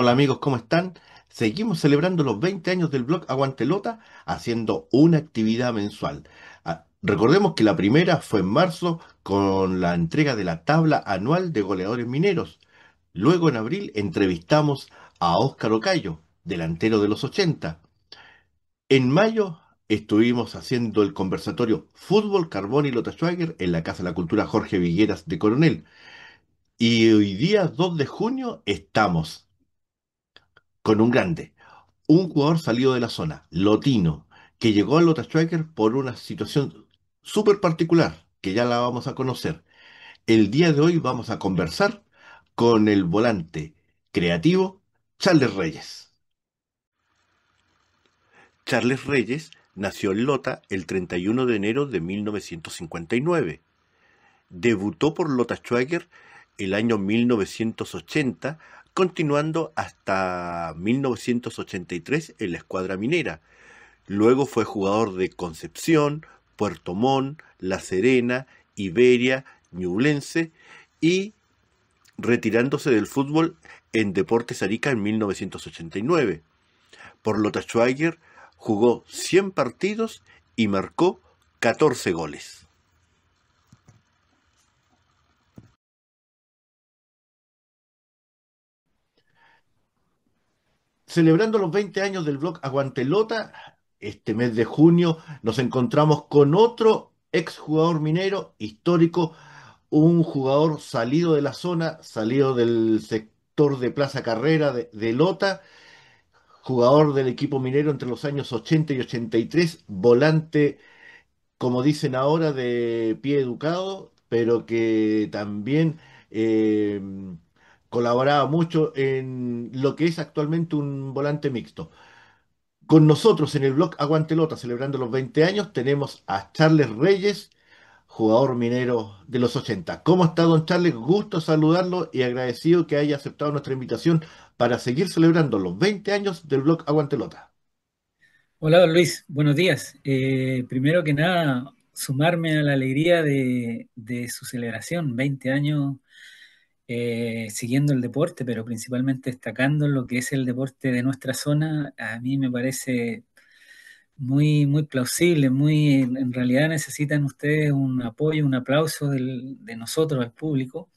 Hola amigos, ¿cómo están? Seguimos celebrando los 20 años del blog Aguantelota haciendo una actividad mensual. Recordemos que la primera fue en marzo con la entrega de la tabla anual de goleadores mineros. Luego en abril entrevistamos a Óscar Ocayo, delantero de los 80. En mayo estuvimos haciendo el conversatorio Fútbol, Carbón y Lota Schwager en la Casa de la Cultura Jorge Vigueras de Coronel. Y hoy día, 2 de junio, estamos con un grande. Un jugador salido de la zona, Lotino, que llegó al Lota Striker por una situación súper particular, que ya la vamos a conocer. El día de hoy vamos a conversar con el volante creativo Charles Reyes. Charles Reyes nació en Lota el 31 de enero de 1959. Debutó por Lota Schwager el año 1980, continuando hasta 1983 en la escuadra minera. Luego fue jugador de Concepción, Puerto Montt, La Serena, Iberia, Ñublense y retirándose del fútbol en Deportes Arica en 1989. Por Lota Schwager jugó 100 partidos y marcó 14 goles. Celebrando los 20 años del blog Aguantelota, este mes de junio nos encontramos con otro exjugador minero histórico, un jugador salido de la zona, salido del sector de Plaza Carrera de Lota, jugador del equipo minero entre los años 80 y 83, volante, como dicen ahora, de pie educado, pero que también eh, colaboraba mucho en lo que es actualmente un volante mixto. Con nosotros en el blog Aguantelota, celebrando los 20 años, tenemos a Charles Reyes, jugador minero de los 80. ¿Cómo está, don Charles? Gusto saludarlo y agradecido que haya aceptado nuestra invitación para seguir celebrando los 20 años del blog Aguantelota. Hola, don Luis, buenos días. Primero que nada, sumarme a la alegría de su celebración, 20 años siguiendo el deporte, pero principalmente destacando lo que es el deporte de nuestra zona. A mí me parece muy plausible, en realidad necesitan ustedes un apoyo, un aplauso de nosotros, al público,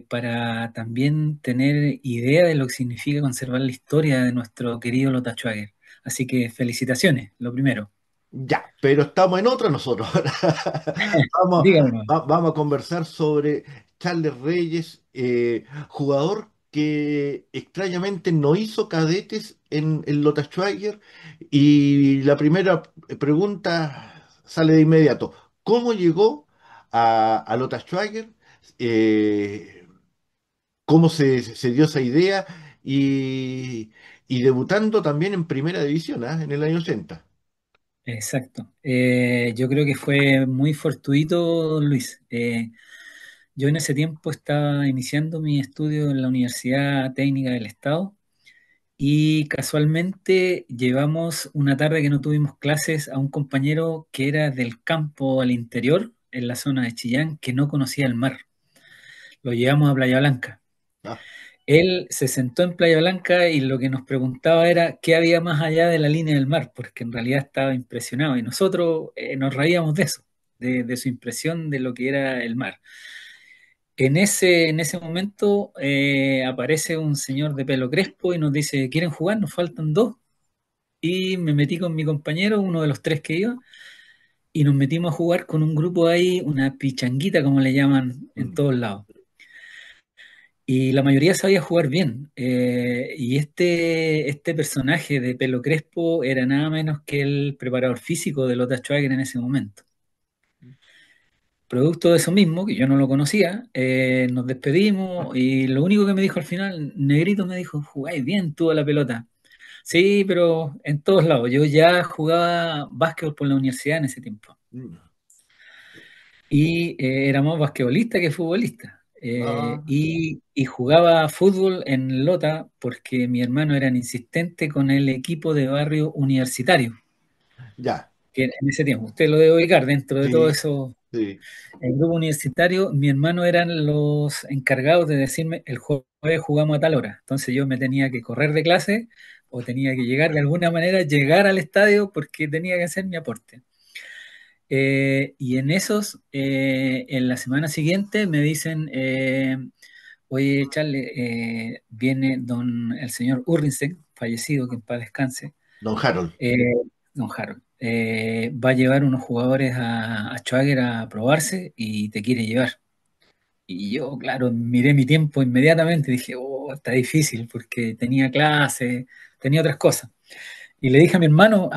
para también tener idea de lo que significa conservar la historia de nuestro querido Lota Schwager. Así que felicitaciones, lo primero. Ya, pero estamos en otra nosotros. Vamos, Dígame. vamos a conversar sobre Charles Reyes, jugador que extrañamente no hizo cadetes en Lota Schwager. Y la primera pregunta sale de inmediato. ¿Cómo llegó a Lota Schwager? Eh, ¿Cómo se dio esa idea? Y debutando también en Primera División, ¿ah? En el año 80. Exacto. Yo creo que fue muy fortuito, don Luis. Yo en ese tiempo estaba iniciando mi estudio en la Universidad Técnica del Estado y casualmente llevamos una tarde que no tuvimos clases a un compañero que era del campo al interior, en la zona de Chillán, que no conocía el mar. Lo llevamos a Playa Blanca. Ah, Él se sentó en Playa Blanca y lo que nos preguntaba era qué había más allá de la línea del mar, porque en realidad estaba impresionado y nosotros nos reíamos de eso, de su impresión de lo que era el mar. En ese momento aparece un señor de pelo crespo y nos dice, ¿quieren jugar? Nos faltan dos. Y me metí con mi compañero, uno de los tres que iba, y nos metimos a jugar con un grupo ahí, una pichanguita como le llaman en mm, todos lados. Y la mayoría sabía jugar bien. Y este personaje de pelo crespo era nada menos que el preparador físico de Lota Schwager en ese momento. Producto de eso mismo, que yo no lo conocía, nos despedimos y lo único que me dijo al final, Negrito me dijo, jugáis bien tú a la pelota. Sí, pero en todos lados. Yo ya jugaba básquetbol por la universidad en ese tiempo. mm. Y era más basquetbolista que futbolista. Ah, Y jugaba fútbol en Lota porque mi hermano era insistente con el equipo de barrio universitario, ya, que en ese tiempo, usted lo debe ubicar dentro de todo sí, eso. Sí. El grupo universitario, mi hermano eran los encargados de decirme, el jueves jugamos a tal hora. Entonces yo me tenía que correr de clase o tenía que llegar de alguna manera, llegar al estadio porque tenía que hacer mi aporte. Y en esos, en la semana siguiente me dicen, oye, Charles, viene el señor Urrinsen, fallecido, que en paz descanse, Don Harold. eh, don Harold, va a llevar unos jugadores a Schwager a probarse y te quiere llevar. Y yo, claro, miré mi tiempo inmediatamente y dije, oh, está difícil porque tenía clase, tenía otras cosas. Y le dije a mis hermanos,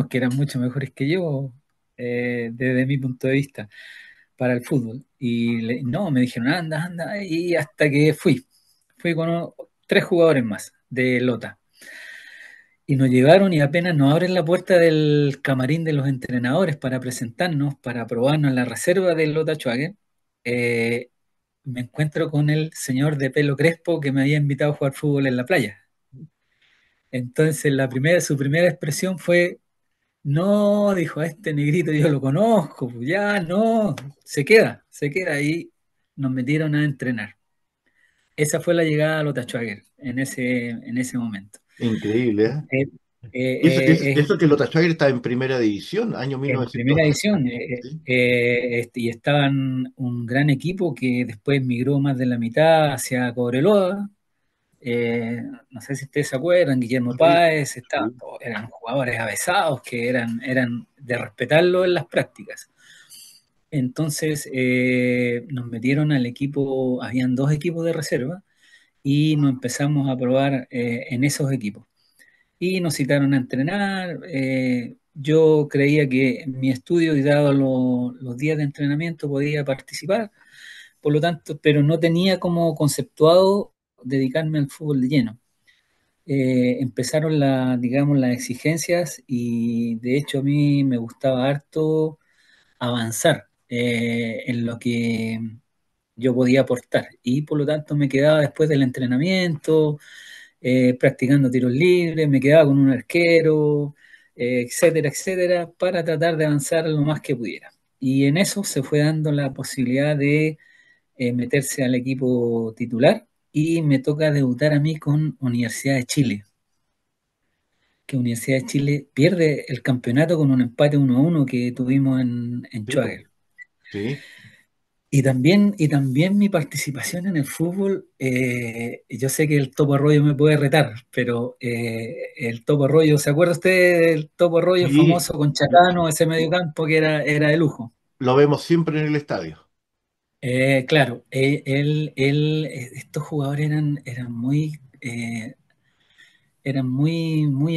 que eran mucho mejores que yo, desde mi punto de vista, para el fútbol. Y no, me dijeron, anda, anda, y hasta que fui. Fui con tres jugadores más de Lota. Y nos llegaron y apenas nos abren la puerta del camarín de los entrenadores para presentarnos, para probarnos la reserva del Lota Schwager. eh, Me encuentro con el señor de pelo crespo que me había invitado a jugar fútbol en la playa. Entonces su primera expresión fue, no, dijo, a este negrito yo lo conozco, pues ya no, se queda ahí. Nos metieron a entrenar. Esa fue la llegada a Lota Schwager en ese momento. Increíble, ¿eh? Eh, Y eso que Lota Schwager está en primera división, año en primera 1900. edición, Sí. y estaban un gran equipo que después migró más de la mitad hacia Cobreloa. No sé si ustedes se acuerdan, Guillermo Sí, Páez, sí. eran jugadores avesados que eran de respetarlo en las prácticas. Entonces nos metieron al equipo, habían dos equipos de reserva y nos empezamos a probar en esos equipos. Y nos citaron a entrenar. Yo creía que en mi estudio y dado los días de entrenamiento podía participar, por lo tanto, pero no tenía como conceptuado dedicarme al fútbol de lleno. Empezaron digamos, las exigencias y de hecho a mí me gustaba harto avanzar en lo que yo podía aportar y por lo tanto me quedaba después del entrenamiento practicando tiros libres, me quedaba con un arquero, etcétera, etcétera, para tratar de avanzar lo más que pudiera. Y en eso se fue dando la posibilidad de meterse al equipo titular y me toca debutar a mí con Universidad de Chile, que Universidad de Chile pierde el campeonato con un empate 1-1 que tuvimos en Sí, po. Schwager. Sí. Y también mi participación en el fútbol, yo sé que el Topo Arroyo me puede retar, pero el Topo Arroyo, ¿se acuerda usted del Topo Arroyo Sí, famoso con lo, Chacano, ese mediocampo que era de lujo? lo vemos siempre en el estadio. Claro, estos jugadores eran muy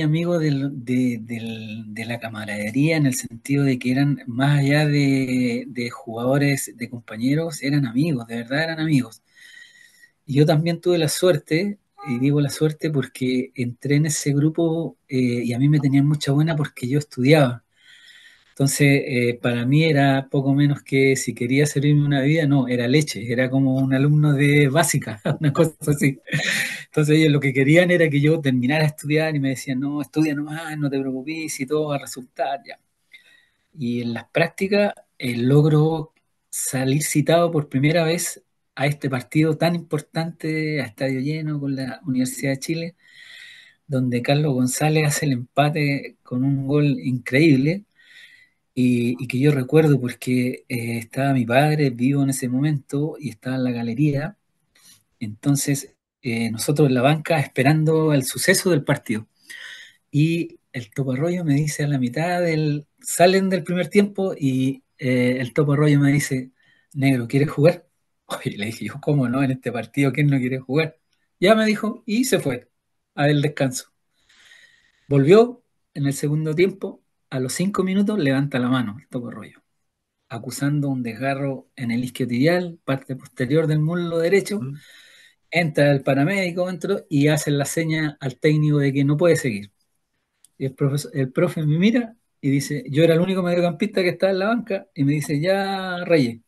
amigos de la camaradería en el sentido de que eran, más allá de jugadores, de compañeros, eran amigos, de verdad eran amigos. Y yo también tuve la suerte, y digo la suerte porque entré en ese grupo y a mí me tenían mucha buena porque yo estudiaba. Entonces, para mí era poco menos que si quería servirme una bebida, no, era leche, era como un alumno de básica, una cosa así. Entonces ellos lo que querían era que yo terminara de estudiar y me decían, no, estudia nomás, no te preocupes y todo va a resultar ya. Y en las prácticas logro salir citado por primera vez a este partido tan importante, a estadio lleno con la Universidad de Chile, donde Carlos González hace el empate con un gol increíble y que yo recuerdo porque estaba mi padre vivo en ese momento y estaba en la galería, entonces nosotros en la banca esperando el suceso del partido. Y el Topo Arroyo me dice a la mitad salen del primer tiempo y el Topo Arroyo me dice, negro, ¿quieres jugar? Oye, le dije yo, ¿cómo no? En este partido, ¿quién no quiere jugar? Ya me dijo y se fue al descanso. Volvió en el segundo tiempo, a los 5 minutos levanta la mano el Topo Arroyo, acusando un desgarro en el isquiotibial, parte posterior del muslo derecho. ¿Mm? Entra el paramédico dentro y hace la seña al técnico de que no puede seguir. Y el profe me mira y dice, yo era el único mediocampista que estaba en la banca, y me dice, ya Reyes,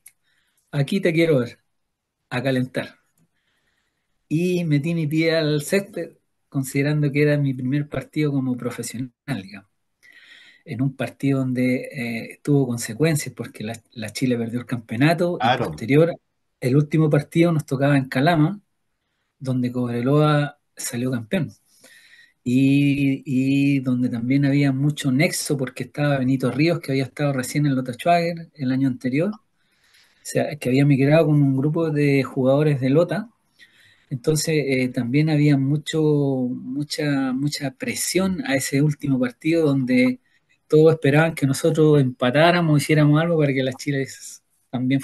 aquí te quiero ver, a calentar. Y metí mi pie al césped, considerando que era mi primer partido como profesional, digamos. en un partido donde tuvo consecuencias porque la Chile perdió el campeonato y Claro. posterior, el último partido nos tocaba en Calama, donde Cobreloa salió campeón. Y donde también había mucho nexo porque estaba Benito Ríos, que había estado recién en Lota Schwager el año anterior, o sea, que había migrado con un grupo de jugadores de Lota. Entonces también había mucha presión a ese último partido donde todos esperaban que nosotros empatáramos, hiciéramos algo para que las Chiles también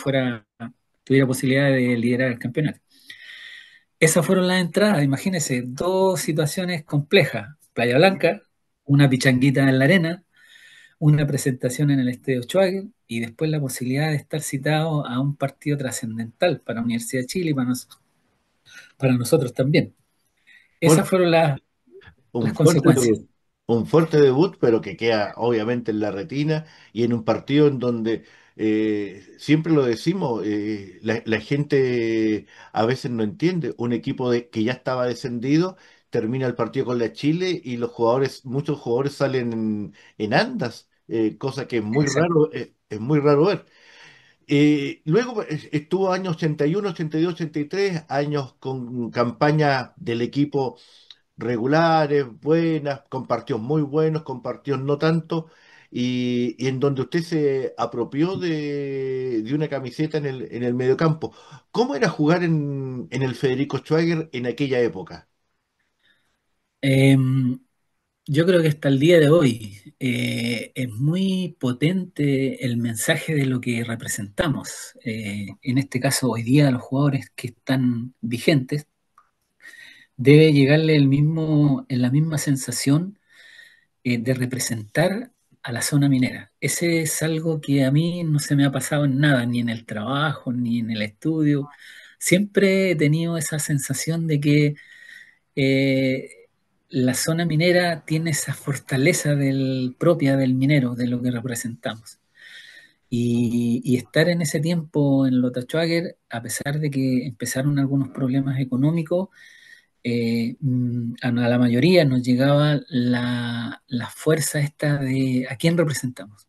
tuviera posibilidad de liderar el campeonato. Esas fueron las entradas, imagínense, dos situaciones complejas. Playa Blanca, una pichanguita en la arena, una presentación en el Estadio Schwager y después la posibilidad de estar citado a un partido trascendental para la Universidad de Chile y para nosotros también. Esas fueron las Un fuerte consecuencias. debut, un fuerte debut, pero que queda obviamente en la retina y en un partido en donde siempre lo decimos, la gente a veces no entiende. Un equipo que ya estaba descendido termina el partido con la Chile y los jugadores, muchos jugadores salen en andas, cosa que Exacto. es muy raro ver. Luego estuvo años 81, 82, 83, años con campaña del equipo regulares, buenas, con partidos muy buenos, con partidos no tanto, y en donde usted se apropió de una camiseta en el mediocampo. ¿Cómo era jugar en el Federico Schwager en aquella época? Eh, yo creo que hasta el día de hoy es muy potente el mensaje de lo que representamos. En este caso, hoy día, a los jugadores que están vigentes, debe llegarle en la misma sensación de representar a la zona minera. Ese es algo que a mí no se me ha pasado en nada, ni en el trabajo, ni en el estudio. Siempre he tenido esa sensación de que eh, la zona minera tiene esa fortaleza propia del minero, de lo que representamos. Y estar en ese tiempo en Lota Schwager, a pesar de que empezaron algunos problemas económicos, a la mayoría nos llegaba la fuerza esta de a quién representamos.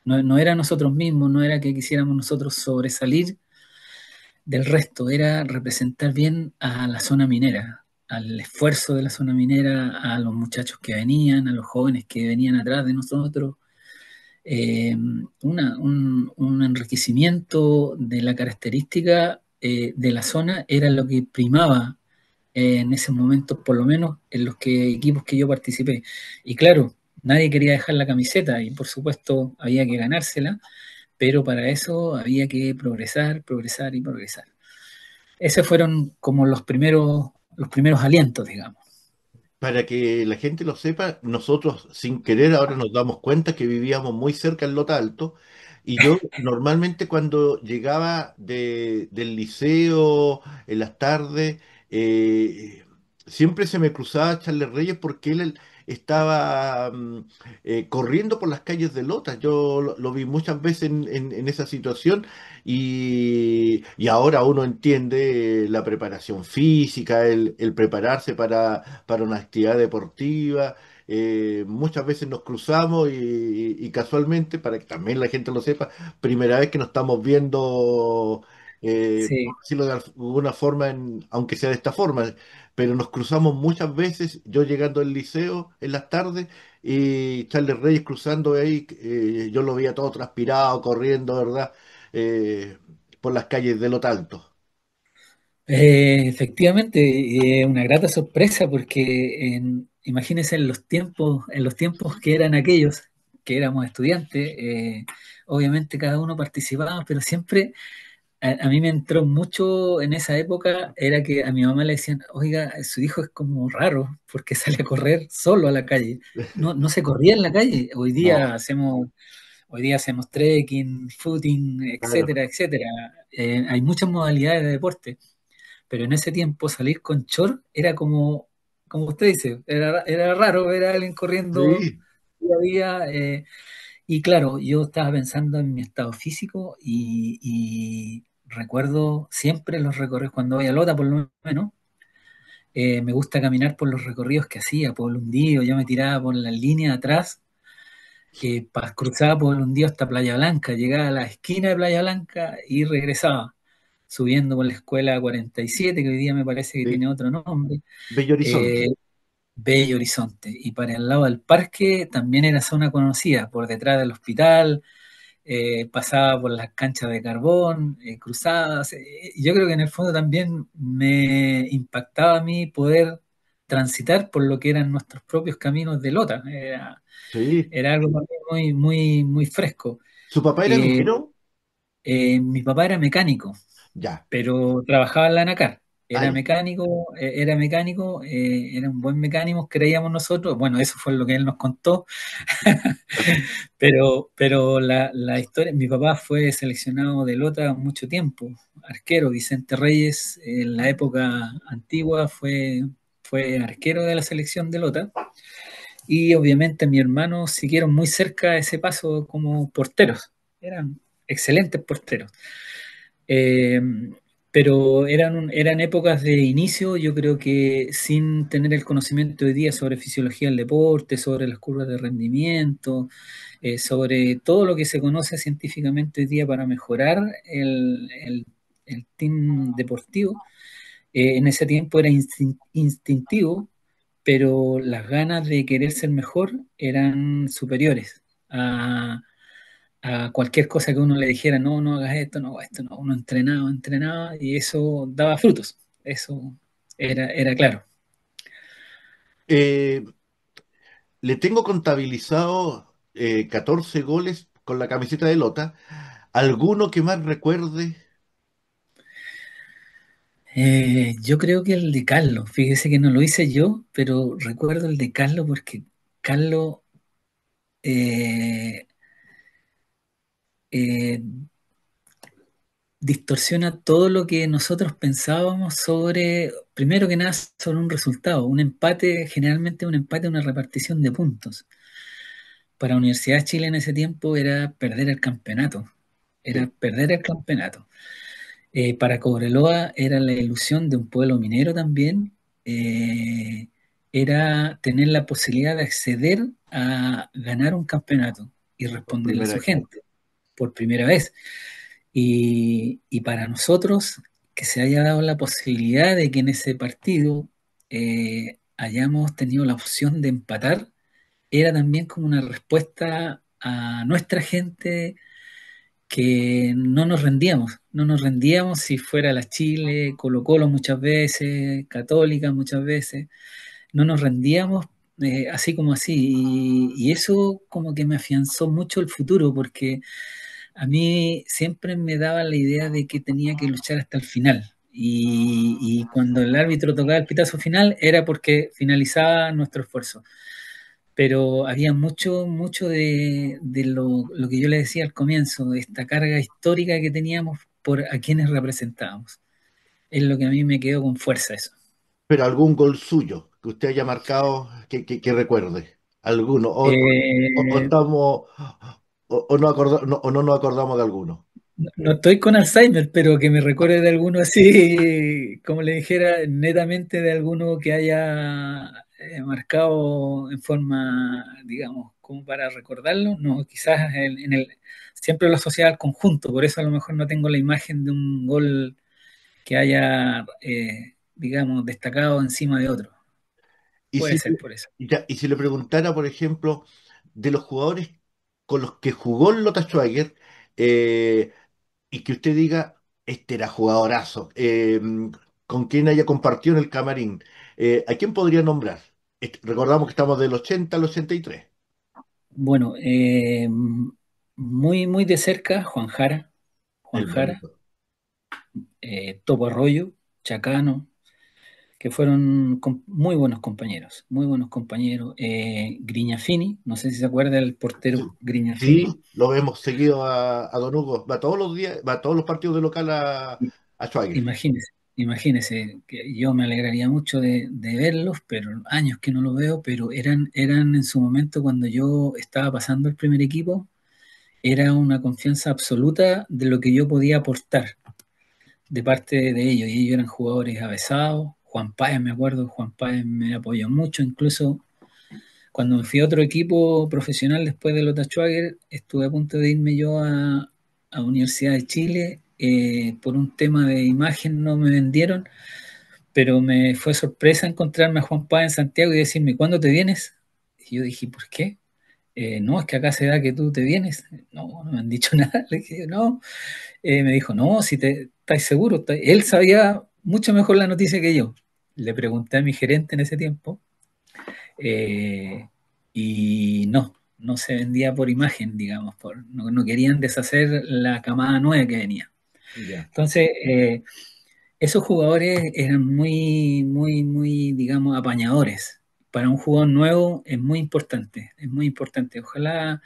No era nosotros mismos, no era que quisiéramos nosotros sobresalir del resto, era representar bien a la zona minera, al esfuerzo de la zona minera, a los muchachos que venían, a los jóvenes que venían atrás de nosotros. Un enriquecimiento de la característica de la zona era lo que primaba en ese momento, por lo menos en los equipos que yo participé. Y claro, nadie quería dejar la camiseta y por supuesto había que ganársela, pero para eso había que progresar, progresar y progresar. Esos fueron como los primeros alientos, digamos. Para que la gente lo sepa, nosotros sin querer ahora nos damos cuenta que vivíamos muy cerca en Lota Alto y yo normalmente cuando llegaba del liceo en las tardes, eh, siempre se me cruzaba Charles Reyes porque él estaba corriendo por las calles de Lota. Yo lo vi muchas veces en esa situación y ahora uno entiende la preparación física, el prepararse para una actividad deportiva. Muchas veces nos cruzamos y casualmente, para que también la gente lo sepa, primera vez que nos estamos viendo, por Sí. decirlo de alguna forma, aunque sea de esta forma, pero nos cruzamos muchas veces, yo llegando al liceo en las tardes y Charles Reyes cruzando ahí, yo lo veía todo transpirado, corriendo, ¿verdad? Eh, por las calles de Lotalto. Efectivamente, una grata sorpresa porque imagínense en los tiempos que eran aquellos, que éramos estudiantes, obviamente cada uno participaba, pero siempre a mí me entró mucho en esa época, era que a mi mamá le decían, oiga, su hijo es como raro porque sale a correr solo a la calle. No se corría en la calle. No, Hoy día hacemos trekking, footing, claro. etcétera, etcétera. Hay muchas modalidades de deporte, pero en ese tiempo salir con short era como usted dice, era raro ver a alguien corriendo Sí, día a día. Y claro, yo estaba pensando en mi estado físico y recuerdo siempre los recorridos, cuando voy a Lota por lo menos, me gusta caminar por los recorridos que hacía, Pueblo Hundido, yo me tiraba por la línea de atrás cruzaba por un día hasta Playa Blanca, llegaba a la esquina de Playa Blanca y regresaba, subiendo por la escuela 47, que hoy día me parece que Sí. tiene otro nombre, Bello eh, Horizonte. Bello Horizonte. Y para el lado del parque también era zona conocida, por detrás del hospital, pasaba por las canchas de carbón, cruzadas. Yo creo que en el fondo también me impactaba a mí poder transitar por lo que eran nuestros propios caminos de lota. Sí. Era algo para mí muy, muy, muy fresco. ¿Su papá era Eh, minero? Mi papá era mecánico, Ya. pero trabajaba en la ANACAR. Ah, Era ya. mecánico, era un buen mecánico, creíamos nosotros. Bueno, eso fue lo que él nos contó. Pero la historia, mi papá fue seleccionado de Lota mucho tiempo, arquero. Vicente Reyes en la época antigua fue arquero de la selección de Lota. Y obviamente mi hermano siguieron muy cerca ese paso como porteros. Eran excelentes porteros. Eh, pero eran épocas de inicio, yo creo que sin tener el conocimiento hoy día sobre fisiología del deporte, sobre las curvas de rendimiento, sobre todo lo que se conoce científicamente hoy día para mejorar el team deportivo. En ese tiempo era instintivo, pero las ganas de querer ser mejor eran superiores a cualquier cosa que uno le dijera, no, no hagas esto, no hagas esto, no. Uno entrenaba, entrenaba y eso daba frutos. Eso era claro. Eh, Le tengo contabilizado 14 goles con la camiseta de Lota. ¿Alguno que más recuerde? Yo creo que el de Carlos, fíjese que no lo hice yo, pero recuerdo el de Carlos porque Carlos eh, eh, distorsiona todo lo que nosotros pensábamos sobre, primero que nada, sobre un resultado. Un empate, generalmente un empate, una repartición de puntos. Para Universidad de Chile en ese tiempo era perder el campeonato. Era Sí, perder el campeonato. Para Cobreloa era la ilusión de un pueblo minero también. eh, Era tener la posibilidad de acceder a ganar un campeonato y por responderle a primera su vez. gente por primera vez. Y para nosotros, que se haya dado la posibilidad de que en ese partido hayamos tenido la opción de empatar, era también como una respuesta a nuestra gente que no nos rendíamos si fuera la Chile, Colo-Colo muchas veces, Católica muchas veces, no nos rendíamos así como así. Y eso como que me afianzó mucho el futuro, porque a mí siempre me daba la idea de que tenía que luchar hasta el final. Y cuando el árbitro tocaba el pitazo final era porque finalizaba nuestro esfuerzo. Pero había mucho, mucho de lo que yo le decía al comienzo, de esta carga histórica que teníamos por a quienes representábamos. Es lo que a mí me quedó con fuerza eso. Pero algún gol suyo que usted haya marcado que recuerde. Alguno. O Eh, estamos, o no nos acordamos de alguno. no estoy con Alzheimer, pero que me recuerde de alguno así, como le dijera, netamente de alguno que haya marcado en forma, digamos, como para recordarlo. No, quizás siempre lo asociaba al conjunto, por eso a lo mejor no tengo la imagen de un gol que haya, digamos, destacado encima de otro. Y Puede si, ser por eso. y si le preguntara, por ejemplo, de los jugadores con los que jugó el Lota Schwager, eh, y que usted diga, este era jugadorazo, con quien haya compartido en el camarín, ¿a quién podría nombrar? Recordamos que estamos del 80 al 83. Bueno, muy, muy de cerca, Juan El Jara, monito. Topo Arroyo, Chacano, que fueron muy buenos compañeros. Griñafini, no sé si se acuerda del portero Sí, Griñafini. sí, lo vemos seguido a Don Hugo. Va todos los días, va a todos los partidos de local a Schwager. Imagínese, imagínese que yo me alegraría mucho de verlos, pero años que no los veo, pero eran en su momento cuando yo estaba pasando el primer equipo, era una confianza absoluta de lo que yo podía aportar de parte de ellos, y ellos eran jugadores avesados. Juan Páez, me acuerdo, Juan Páez me apoyó mucho, incluso cuando me fui a otro equipo profesional después de Lota Schwager, estuve a punto de irme yo a Universidad de Chile. Por un tema de imagen no me vendieron, pero me fue sorpresa encontrarme a Juan Paz en Santiago y decirme, ¿cuándo te vienes? Y yo dije, ¿por qué? No, es que acá se da que tú te vienes. No, no me han dicho nada. Le dije, no. Me dijo, no, si te estás seguro. Él sabía mucho mejor la noticia que yo. Le pregunté a mi gerente en ese tiempo eh, y no se vendía por imagen, digamos, no querían deshacer la camada nueva que venía. Ya. Entonces, esos jugadores eran muy, digamos, apañadores. Para un jugador nuevo es muy importante, es muy importante. Ojalá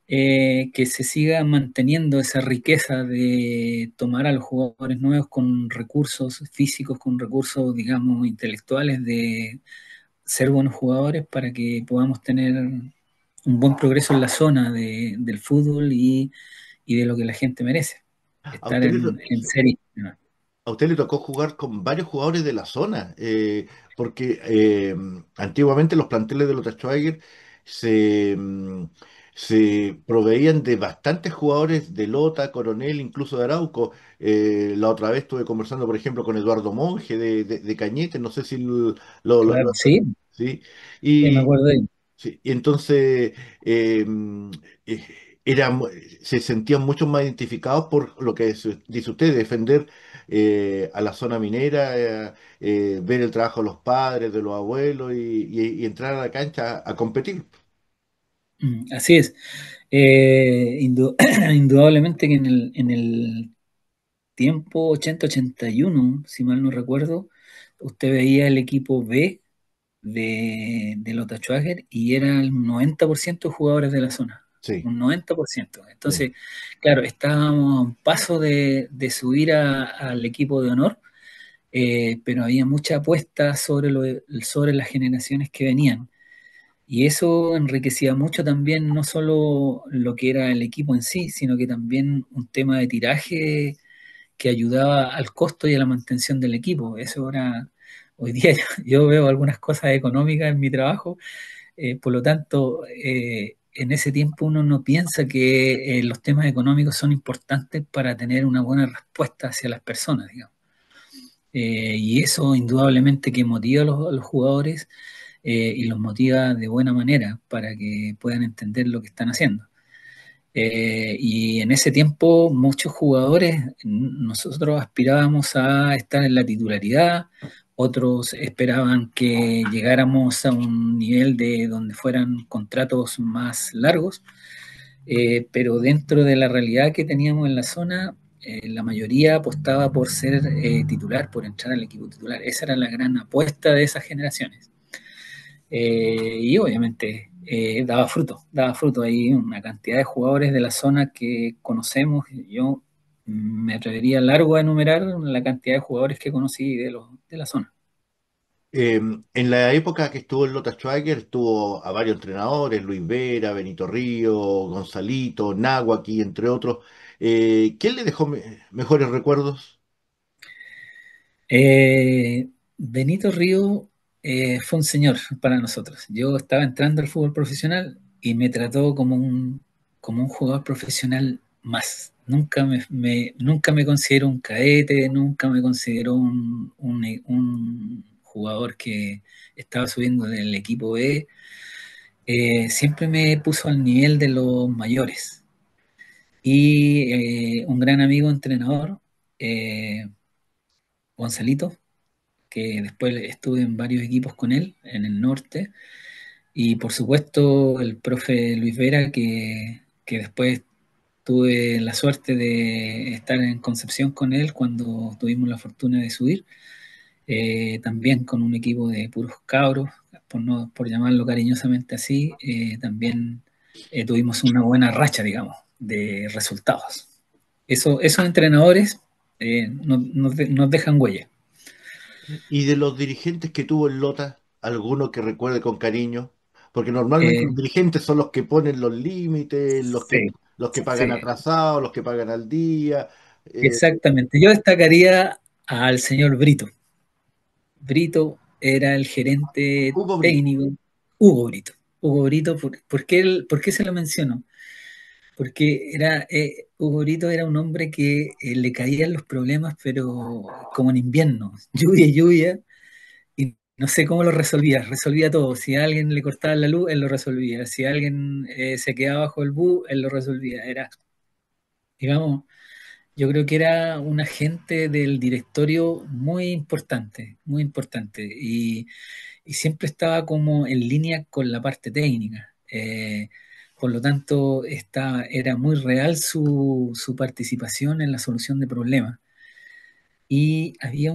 que se siga manteniendo esa riqueza de tomar a los jugadores nuevos con recursos físicos, con recursos, digamos, intelectuales, de ser buenos jugadores para que podamos tener un buen progreso en la zona del fútbol y de lo que la gente merece, A estar usted le, en serie. ¿No? A usted le tocó jugar con varios jugadores de la zona, porque antiguamente los planteles de los Schweiger se proveían de bastantes jugadores de Lota, Coronel, incluso de Arauco. La otra vez estuve conversando, por ejemplo, con Eduardo Monge de Cañete, no sé si Claro, sí, ¿sí? sí, me acuerdo de ello. Sí, y entonces eh, eh, era, se sentían mucho más identificados por lo que dice usted, defender a la zona minera, ver el trabajo de los padres, de los abuelos y entrar a la cancha a competir. Así es. Indudablemente que en el tiempo 80-81, si mal no recuerdo, usted veía el equipo B de Lota Schwager y era el 90% jugadores de la zona, Sí, un 90%. sí. Entonces, claro, estábamos a un paso de subir al equipo de honor, pero había mucha apuesta sobre las generaciones que venían. Y eso enriquecía mucho también, no solo lo que era el equipo en sí, sino que también un tema de tiraje que ayudaba al costo y a la mantención del equipo. Eso ahora, hoy día yo veo algunas cosas económicas en mi trabajo, por lo tanto, en ese tiempo uno no piensa que los temas económicos son importantes para tener una buena respuesta hacia las personas, digamos. Y eso indudablemente que motiva a los jugadores y los motiva de buena manera para que puedan entender lo que están haciendo. Y en ese tiempo muchos jugadores, nosotros aspirábamos a estar en la titularidad, otros esperaban que llegáramos a un nivel de donde fueran contratos más largos, pero dentro de la realidad que teníamos en la zona, la mayoría apostaba por ser titular, por entrar al equipo titular. Esa era la gran apuesta de esas generaciones. Y obviamente daba fruto. Hay una cantidad de jugadores de la zona que conocemos. Yo me atrevería largo a enumerar la cantidad de jugadores que conocí de la zona. En la época que estuvo en Lota Schwager, estuvo a varios entrenadores, Luis Vera, Benito Río, Gonzalito, Nahuaqui, entre otros. ¿Quién le dejó mejores recuerdos? Benito Río fue un señor para nosotros. Yo estaba entrando al fútbol profesional y me trató como un jugador profesional más. Nunca me consideró un cadete, nunca me consideró un jugador que estaba subiendo del equipo B. Siempre me puso al nivel de los mayores. Y un gran amigo entrenador, eh, Gonzalito, que después estuve en varios equipos con él en el norte, y por supuesto el profe Luis Vera, que después tuve la suerte de estar en Concepción con él cuando tuvimos la fortuna de subir, también con un equipo de puros cabros, por llamarlo cariñosamente así, también tuvimos una buena racha, digamos, de resultados. Esos entrenadores nos dejan huella. Y de los dirigentes que tuvo en Lota, alguno que recuerde con cariño, porque normalmente Eh, los dirigentes son los que ponen los límites, sí, los que pagan sí. atrasados, los que pagan al día. Eh, Exactamente. Yo destacaría al señor Brito. Brito era el gerente Hugo Brito. técnico, Hugo Brito. Hugo Brito, ¿por qué se lo menciono? Porque Hugo Brito era un hombre que le caían los problemas, pero como en invierno, lluvia y lluvia, y no sé cómo lo resolvía, resolvía todo. Si a alguien le cortaba la luz, él lo resolvía. Si alguien se quedaba bajo el bus, él lo resolvía. Era, digamos, yo creo que era un agente del directorio muy importante, muy importante. Y siempre estaba como en línea con la parte técnica. Por lo tanto, era muy real su participación en la solución de problemas. Y había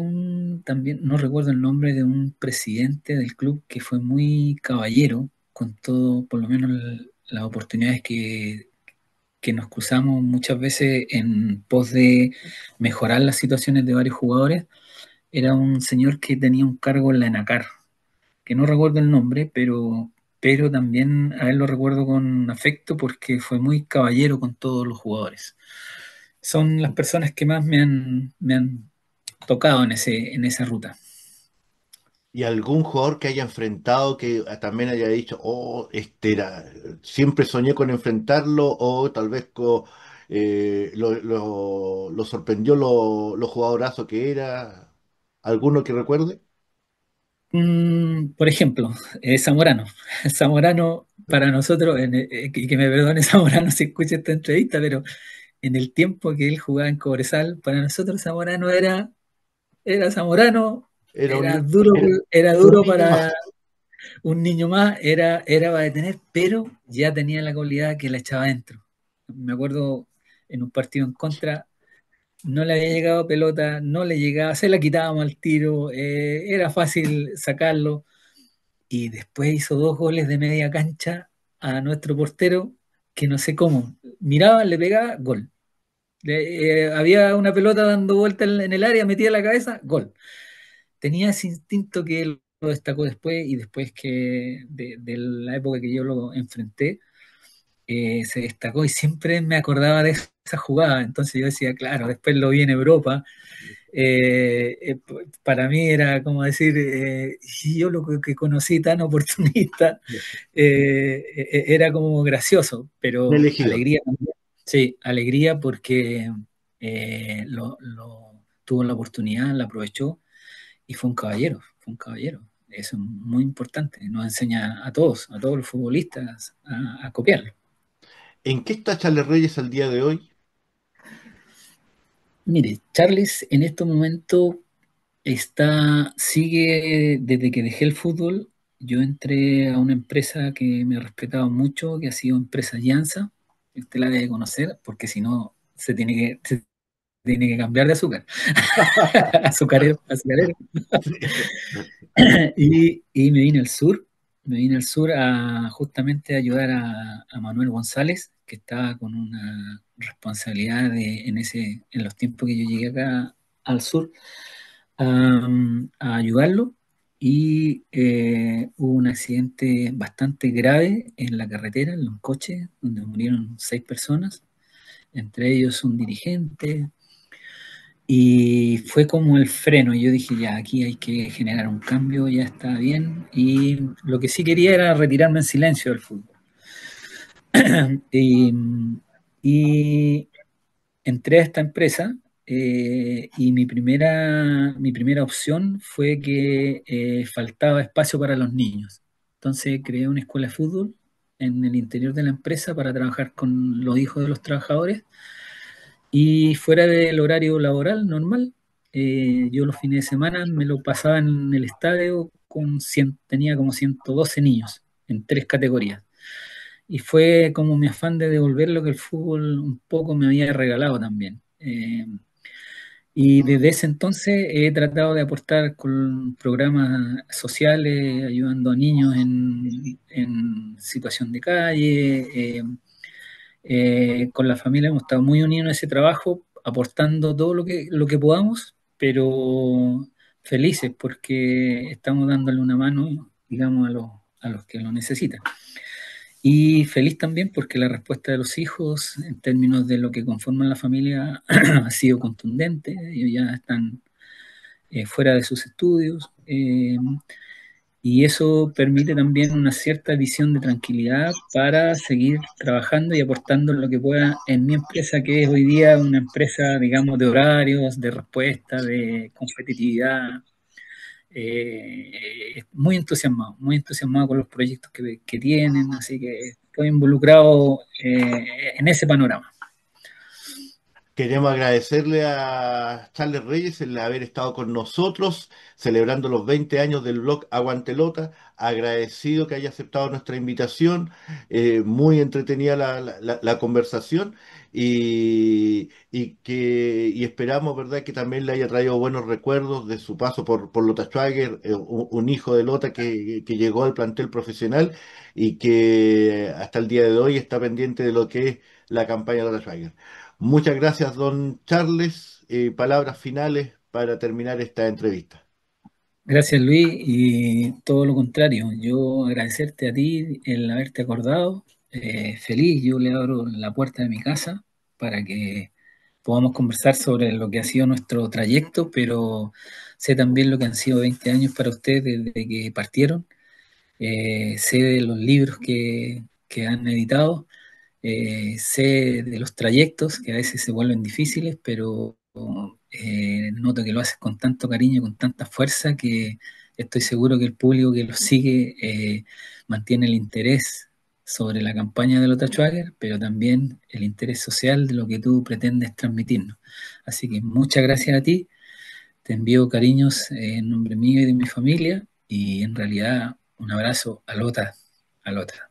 también, no recuerdo el nombre de un presidente del club que fue muy caballero con todo, por lo menos las oportunidades que nos cruzamos muchas veces en pos de mejorar las situaciones de varios jugadores. Era un señor que tenía un cargo en la ENACAR, que no recuerdo el nombre, pero también a él lo recuerdo con afecto porque fue muy caballero con todos los jugadores. Son las personas que más me han tocado en esa ruta. ¿Y algún jugador que haya enfrentado que también haya dicho, oh, este era, siempre soñé con enfrentarlo, o tal vez lo sorprendió lo jugadorazo que era? ¿Alguno que recuerde? Por ejemplo, Zamorano. Zamorano para nosotros, y que me perdone Zamorano si escucha esta entrevista, pero en el tiempo que él jugaba en Cobresal, para nosotros Zamorano era Zamorano, Era era era un duro niño para más. un niño más, era para detener, pero ya tenía la cualidad que la echaba adentro. Me acuerdo en un partido en contra, no le había llegado pelota, no le llegaba, se la quitábamos al tiro, era fácil sacarlo, y después hizo dos goles de media cancha a nuestro portero, que no sé cómo, miraba, le pegaba, gol. Había una pelota dando vuelta en el área, metía la cabeza, gol. Tenía ese instinto que él lo destacó después, y después de la época que yo lo enfrenté, se destacó y siempre me acordaba de esa jugada. Entonces yo decía, claro, después lo vi en Europa. Para mí era como decir, y yo lo que conocí tan oportunista, era como gracioso, Un pero elegido. alegría también. Sí, alegría porque tuvo la oportunidad, la aprovechó y fue un caballero, fue un caballero. Eso es muy importante, nos enseña a todos los futbolistas a copiarlo. ¿En qué está Charles Reyes al día de hoy? Mire, Charles en este momento sigue desde que dejé el fútbol. Yo entré a una empresa que me ha respetado mucho, que ha sido empresa Llanza. Usted la debe conocer, porque si no, se tiene que cambiar de azúcar. Azucarero, azucarero. Y me vine al sur a justamente ayudar a Manuel González, que estaba con una responsabilidad en los tiempos que yo llegué acá al sur, a ayudarlo. Y hubo un accidente bastante grave en la carretera, en un coche, donde murieron 6 personas, entre ellos un dirigente, y fue como el freno. Yo dije, ya, aquí hay que generar un cambio, ya está bien. Y lo que sí quería era retirarme en silencio del fútbol. Y, y entré a esta empresa, y mi primera opción fue que faltaba espacio para los niños. Entonces creé una escuela de fútbol en el interior de la empresa para trabajar con los hijos de los trabajadores. Y fuera del horario laboral normal, yo los fines de semana me lo pasaba en el estadio tenía como 112 niños en 3 categorías. Y fue como mi afán de devolver lo que el fútbol un poco me había regalado también. Y desde ese entonces he tratado de aportar con programas sociales, ayudando a niños en situación de calle. Con la familia hemos estado muy unidos en ese trabajo, aportando todo lo que podamos, pero felices porque estamos dándole una mano, digamos, a los que lo necesitan. Y feliz también porque la respuesta de los hijos en términos de lo que conforman la familia ha sido contundente. Ellos ya están fuera de sus estudios. y eso permite también una cierta visión de tranquilidad para seguir trabajando y aportando lo que pueda en mi empresa, que es hoy día una empresa, digamos, de horarios, de respuesta, de competitividad. Muy entusiasmado con los proyectos que tienen, así que estoy involucrado en ese panorama. Queremos agradecerle a Charles Reyes el haber estado con nosotros celebrando los 20 años del blog Aguantelota. Agradecido que haya aceptado nuestra invitación. Muy entretenida la conversación y esperamos, ¿verdad?, que también le haya traído buenos recuerdos de su paso por Lota Schwager, un hijo de Lota que llegó al plantel profesional y que hasta el día de hoy está pendiente de lo que es la campaña de Lota Schwager. Muchas gracias, don Charles. Palabras finales para terminar esta entrevista. Gracias, Luis, y todo lo contrario, yo agradecerte a ti el haberte acordado. Feliz, yo le abro la puerta de mi casa para que podamos conversar sobre lo que ha sido nuestro trayecto, pero sé también lo que han sido 20 años para ustedes desde que partieron. Sé de los libros que han editado, sé de los trayectos que a veces se vuelven difíciles, pero noto que lo haces con tanto cariño, con tanta fuerza, que estoy seguro que el público que los sigue mantiene el interés sobre la campaña de Lota Schwager, pero también el interés social de lo que tú pretendes transmitirnos. Así que muchas gracias a ti, te envío cariños en nombre mío y de mi familia, y en realidad un abrazo a Lota, a Lota.